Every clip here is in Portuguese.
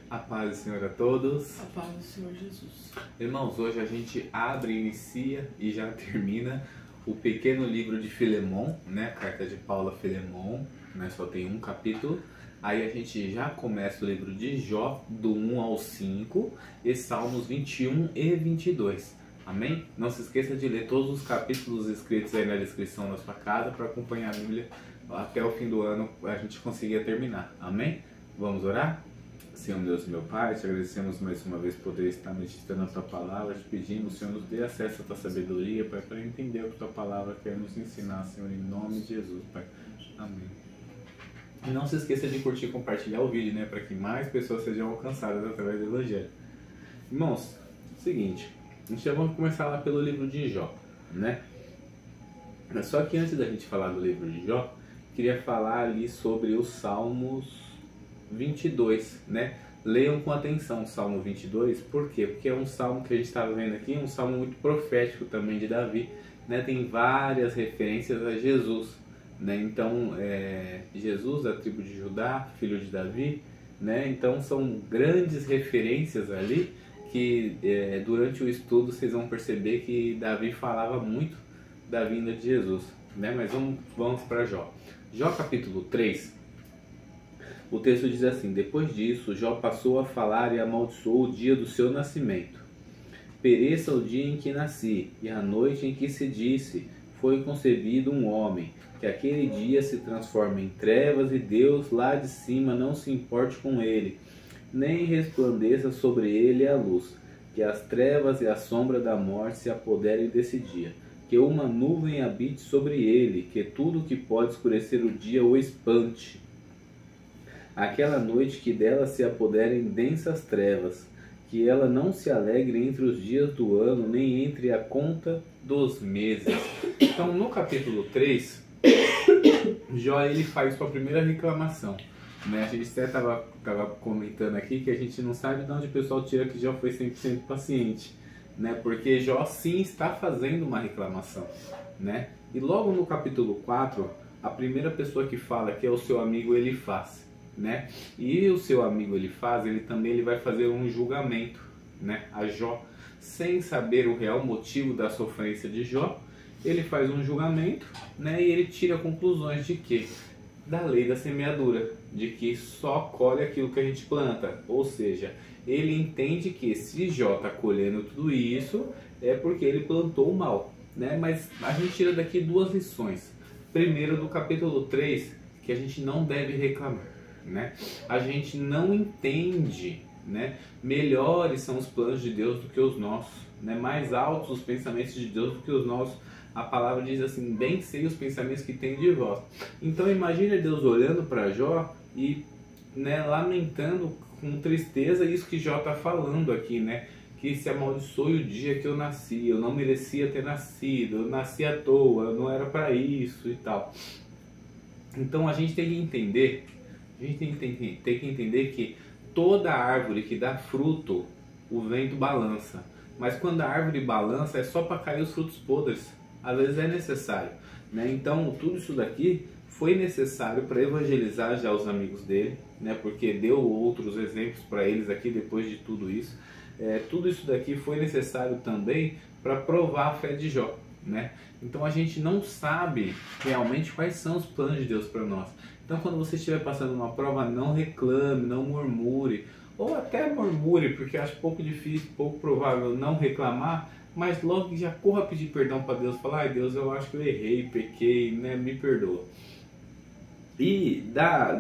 A paz do Senhor a todos. A paz do Senhor Jesus. Irmãos, hoje a gente abre, inicia e já termina o pequeno livro de Filemon, né? Carta de Paulo a Filemon, né? Só tem um capítulo. Aí a gente já começa o livro de Jó, do 1 ao 5, e Salmos 21 e 22. Amém? Não se esqueça de ler todos os capítulos escritos aí na descrição da sua casa para acompanhar a Bíblia até o fim do ano, a gente conseguir terminar. Amém? Vamos orar? Senhor Deus, meu Pai, te agradecemos mais uma vez por poder estar meditando a Tua Palavra, te pedimos, Senhor, nos dê acesso à Tua sabedoria, Pai, para entender o que Tua Palavra quer nos ensinar, Senhor, em nome de Jesus, Pai. Amém. E não se esqueça de curtir e compartilhar o vídeo, né, para que mais pessoas sejam alcançadas através do Evangelho. Irmãos, seguinte, a gente já vai começar lá pelo livro de Jó, né? Só que antes da gente falar do livro de Jó, queria falar ali sobre os Salmos 22, né? Leiam com atenção o Salmo 22, por quê? Porque é um salmo que a gente estava vendo aqui, um salmo muito profético também de Davi, né? Tem várias referências a Jesus, né? Então, Jesus da tribo de Judá, filho de Davi, né? Então são grandes referências ali que durante o estudo vocês vão perceber que Davi falava muito da vinda de Jesus, né? Mas vamos para Jó. Jó capítulo 3. O texto diz assim: depois disso, Jó passou a falar e amaldiçoou o dia do seu nascimento. Pereça o dia em que nasci, e a noite em que se disse, foi concebido um homem, que aquele dia se transforma em trevas e Deus lá de cima não se importe com ele, nem resplandeça sobre ele a luz, que as trevas e a sombra da morte se apoderem desse dia, que uma nuvem habite sobre ele, que tudo que pode escurecer o dia o espante. Aquela noite que dela se apoderem densas trevas, que ela não se alegre entre os dias do ano, nem entre a conta dos meses. Então, no capítulo 3, Jó ele faz sua primeira reclamação, né? A gente até estava comentando aqui que a gente não sabe de onde o pessoal tira que Jó foi 100% paciente, né? Porque Jó sim está fazendo uma reclamação, né? E logo no capítulo 4, a primeira pessoa que fala que é o seu amigo Elifaz, né? E o seu amigo Elifaz, ele vai fazer um julgamento, né, a Jó, sem saber o real motivo da sofrência de Jó. Ele faz um julgamento, né, e ele tira conclusões de que? Da lei da semeadura, de que só colhe aquilo que a gente planta, ou seja, ele entende que se Jó está colhendo tudo isso é porque ele plantou o mal, né? Mas a gente tira daqui duas lições. Primeiro, do capítulo 3, que a gente não deve reclamar, né? A gente não entende, né? Melhores são os planos de Deus do que os nossos, né? Mais altos os pensamentos de Deus do que os nossos. A palavra diz assim: bem sei os pensamentos que tem de vós. Então imagina Deus olhando para Jó e, né, lamentando com tristeza isso que Jó está falando aqui, né? Que se amaldiçoe o dia que eu nasci, eu não merecia ter nascido, eu nasci à toa, eu não era para isso e tal. Então a gente tem que entender que toda árvore que dá fruto, o vento balança. Mas quando a árvore balança, é só para cair os frutos podres. Às vezes é necessário, né? Então tudo isso daqui foi necessário para evangelizar já os amigos dele, né? Porque deu outros exemplos para eles aqui depois de tudo isso. Tudo isso daqui foi necessário também para provar a fé de Jó, né? Então a gente não sabe realmente quais são os planos de Deus para nós. Então quando você estiver passando uma prova, não reclame, não murmure, ou até murmure, porque acho pouco difícil, pouco provável não reclamar, mas logo já corra pedir perdão para Deus, falar: ai Deus, eu acho que eu errei, pequei, né? Me perdoa. E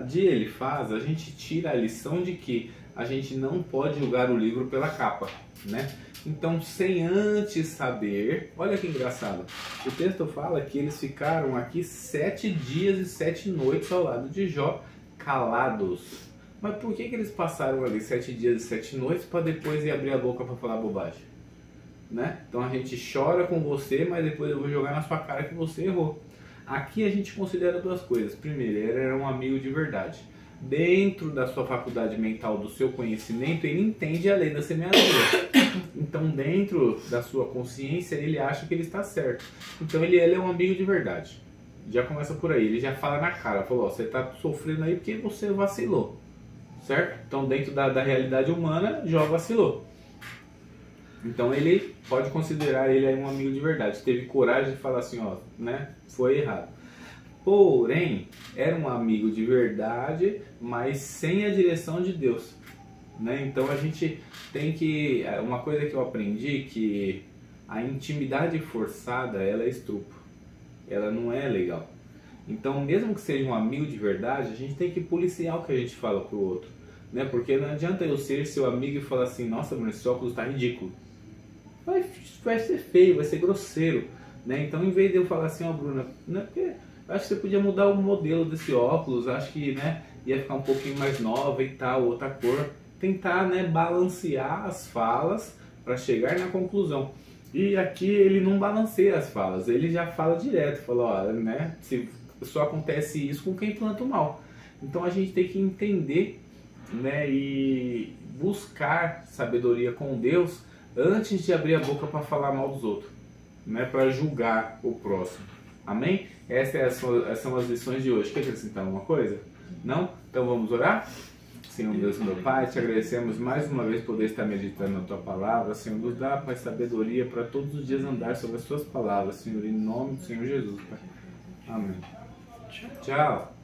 de Elifaz a gente tira a lição de que a gente não pode julgar o livro pela capa, né? Então, sem antes saber, olha que engraçado, o texto fala que eles ficaram aqui 7 dias e 7 noites ao lado de Jó, calados. Mas por que eles passaram ali 7 dias e 7 noites para depois ir abrir a boca para falar bobagem? Né? Então a gente chora com você, mas depois eu vou jogar na sua cara que você errou. Aqui a gente considera duas coisas. Primeiro, ele era um amigo de verdade. Dentro da sua faculdade mental, do seu conhecimento, ele entende a lei da semeadura. Então, dentro da sua consciência, ele acha que ele está certo. Então, ele é um amigo de verdade. Já começa por aí. Ele já fala na cara. Falou: ó, você está sofrendo aí porque você vacilou. certo? Então dentro da realidade humana, Jó vacilou. Então ele pode considerar ele aí um amigo de verdade, teve coragem de falar assim, ó, né, foi errado. Porém, era um amigo de verdade, mas sem a direção de Deus, né? Então a gente tem que, uma coisa que eu aprendi, que a intimidade forçada, ela é estupro, ela não é legal. Então mesmo que seja um amigo de verdade, a gente tem que policiar o que a gente fala pro outro, né? Porque não adianta eu ser seu amigo e falar assim, nossa, Bruno, esse óculos tá ridículo. Vai ser feio, vai ser grosseiro, né? Então em vez de eu falar assim, ó, Bruno, né, porque acho que você podia mudar o modelo desse óculos, acho que, né, ia ficar um pouquinho mais nova e tal, outra cor. Tentar, né, balancear as falas para chegar na conclusão. E aqui ele não balanceia as falas, ele já fala direto, fala, ó, né, só acontece isso com quem planta o mal. Então a gente tem que entender, né, e buscar sabedoria com Deus antes de abrir a boca para falar mal dos outros, né, para julgar o próximo. Amém? Essas são as lições de hoje. Quer acrescentar alguma coisa? Não? Então vamos orar? Senhor Deus, meu Pai, te agradecemos mais uma vez por poder estar meditando na Tua Palavra. Senhor, nos dá, Pai, sabedoria para todos os dias andar sobre as Tuas palavras, Senhor, em nome do Senhor Jesus, Pai. Amém. Tchau.